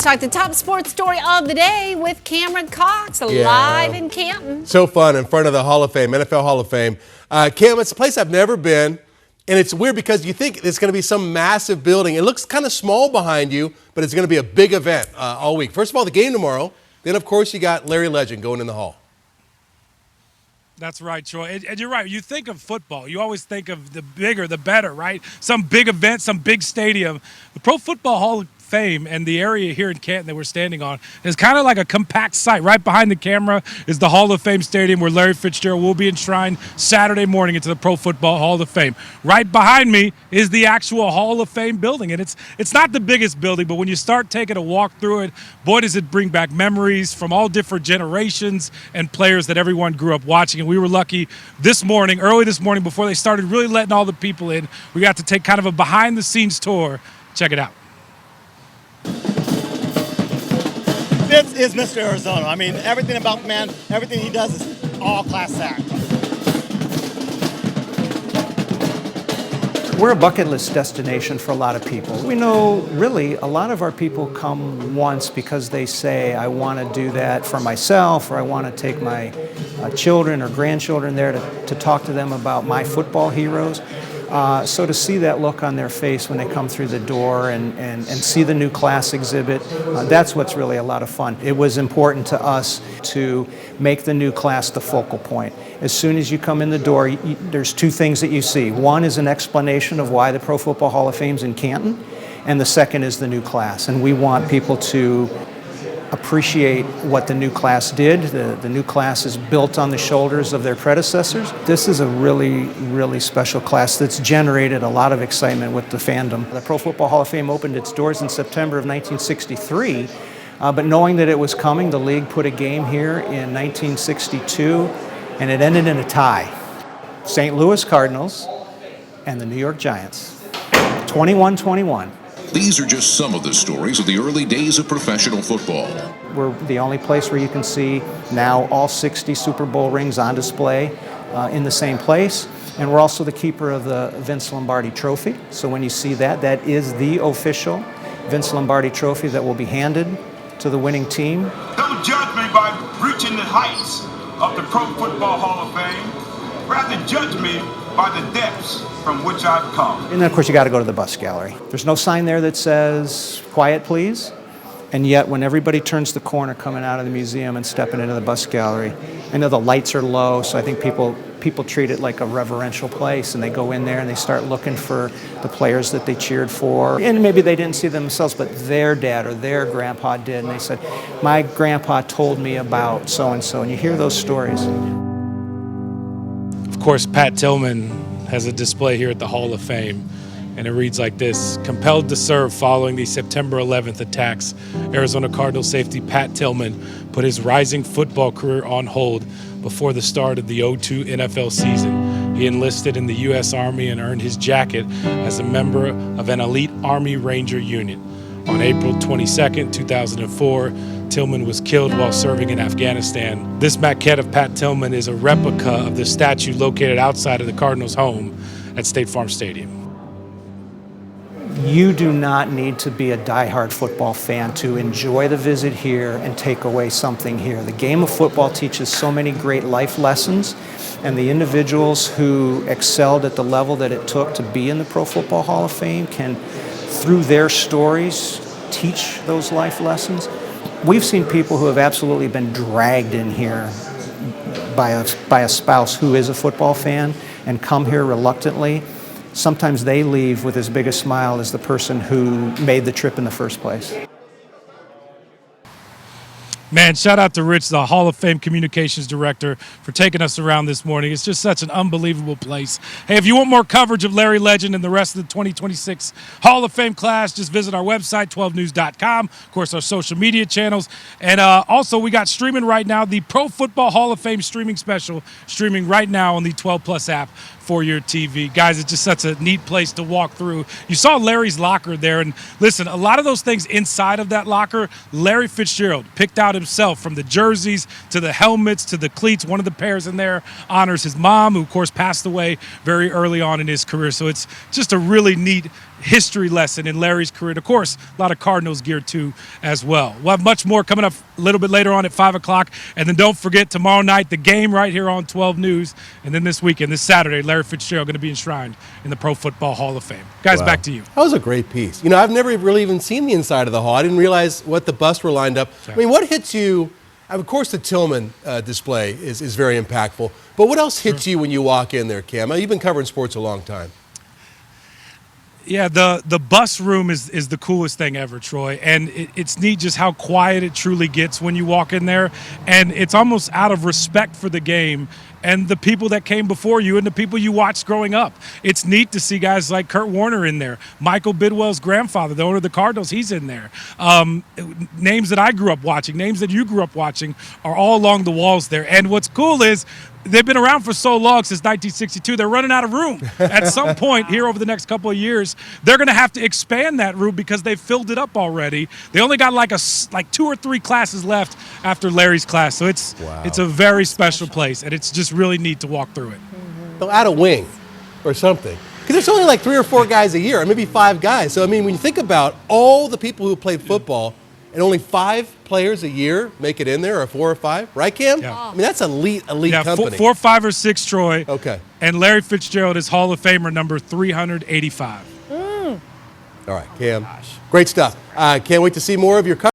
Talk the top sports story of the day with Cameron Cox, live in Canton. So fun in front of the Hall of Fame, NFL Hall of Fame. Cam, it's a place I've never been, and it's weird because you think it's going to be some massive building. It looks kind of small behind you, but it's going to be a big event all week. First of all, the game tomorrow. Then, of course, you got Larry Legend going in the Hall. That's right, Troy. And you're right. You think of football, you always think of the bigger, the better, right? Some big event, some big stadium. The Pro Football Hall of Fame and the area here in Canton that we're standing on is kind of like a compact site. Right behind the camera is the Hall of Fame Stadium where Larry Fitzgerald will be enshrined Saturday morning into the Pro Football Hall of Fame. Right behind me is the actual Hall of Fame building. And it's not the biggest building, but when you start taking a walk through it, boy, does it bring back memories from all different generations and players that everyone grew up watching. And we were lucky early this morning, before they started really letting all the people in, we got to take kind of a behind-the-scenes tour. Check it out. Fitz is Mr. Arizona. I mean, everything about the man, everything he does is all class act. We're a bucket list destination for a lot of people. We know really a lot of our people come once because they say, I want to do that for myself, or I want to take my children or grandchildren there to talk to them about my football heroes. So to see that look on their face when they come through the door and see the new class exhibit, that's what's really a lot of fun. It was important to us to make the new class the focal point. As soon as you come in the door, there's two things that you see. One is an explanation of why the Pro Football Hall of Fame's in Canton, and the second is the new class. And we want people to appreciate what the new class did. The new class is built on the shoulders of their predecessors. This is a really, really special class that's generated a lot of excitement with the fandom. The Pro Football Hall of Fame opened its doors in September of 1963, but knowing that it was coming, the league put a game here in 1962, and it ended in a tie. St. Louis Cardinals and the New York Giants, 21-21. These are just some of the stories of the early days of professional football. We're the only place where you can see now all 60 Super Bowl rings on display in the same place. And we're also the keeper of the Vince Lombardi Trophy. So when you see that, that is the official Vince Lombardi Trophy that will be handed to the winning team. Don't judge me by reaching the heights of the Pro Football Hall of Fame. Rather judge me by the depths from which I've come. And then, of course, you got to go to the bus gallery. There's no sign there that says, quiet, please. And yet, when everybody turns the corner coming out of the museum and stepping into the bus gallery, I know the lights are low, so I think people treat it like a reverential place, and they go in there and they start looking for the players that they cheered for. And maybe they didn't see them themselves, but their dad or their grandpa did, and they said, my grandpa told me about so-and-so, and you hear those stories. Of course, Pat Tillman has a display here at the Hall of Fame, and it reads like this: compelled to serve following the September 11th attacks, Arizona Cardinals safety Pat Tillman put his rising football career on hold before the start of the 2002 NFL season. He enlisted in the U.S. Army and earned his jacket as a member of an elite Army Ranger unit. On April 22, 2004, Tillman was killed while serving in Afghanistan. This maquette of Pat Tillman is a replica of the statue located outside of the Cardinals' home at State Farm Stadium. You do not need to be a diehard football fan to enjoy the visit here and take away something here. The game of football teaches so many great life lessons, and the individuals who excelled at the level that it took to be in the Pro Football Hall of Fame can, through their stories, teach those life lessons. We've seen people who have absolutely been dragged in here by a spouse who is a football fan and come here reluctantly. Sometimes they leave with as big a smile as the person who made the trip in the first place. Man, shout out to Rich, the Hall of Fame Communications Director, for taking us around this morning. It's just such an unbelievable place. Hey, if you want more coverage of Larry Legend and the rest of the 2026 Hall of Fame class, just visit our website, 12news.com, of course, our social media channels. And also, we got streaming right now the Pro Football Hall of Fame streaming special, streaming right now on the 12 Plus app for your TV. Guys, it's just such a neat place to walk through. You saw Larry's locker there, and listen, a lot of those things inside of that locker, Larry Fitzgerald picked out himself, from the jerseys to the helmets to the cleats. One of the pairs in there honors his mom, who of course passed away very early on in his career. So it's just a really neat history lesson in Larry's career. And of course, a lot of Cardinals gear too as well. We'll have much more coming up a little bit later on at 5 o'clock. And then don't forget tomorrow night, the game right here on 12 News. And then this weekend, this Saturday, Larry Fitzgerald going to be enshrined in the Pro Football Hall of Fame. Guys, Wow. back to you. That was a great piece. I've never really even seen the inside of the hall. I didn't realize what the busts were lined up. I mean, what hits you? Of course, the Tillman display is very impactful. But what else hits you when you walk in there, Cam? You've been covering sports a long time. Yeah, the bus room is the coolest thing ever, Troy. And it's neat just how quiet it truly gets when you walk in there. And it's almost out of respect for the game and the people that came before you and the people you watched growing up. It's neat to see guys like Kurt Warner in there. Michael Bidwell's grandfather, the owner of the Cardinals, he's in there. Names that I grew up watching, names that you grew up watching are all along the walls there. And what's cool is they've been around for so long, since 1962, they're running out of room. At some point here over the next couple of years, they're going to have to expand that room because they've filled it up already. They only got like 2 or 3 classes left after Larry's class. So it's a very special place, and it's just really neat to walk through it. They'll add a wing or something. Because there's only like 3 or 4 guys a year, or maybe 5 guys. So, I mean, when you think about all the people who played football, and only 5 players a year make it in there, or 4 or 5, right, Cam? Yeah. I mean, that's elite company. 4, 5, or 6, Troy. Okay. And Larry Fitzgerald is Hall of Famer number 385. All right, Cam. Great stuff. Can't wait to see more of your coverage.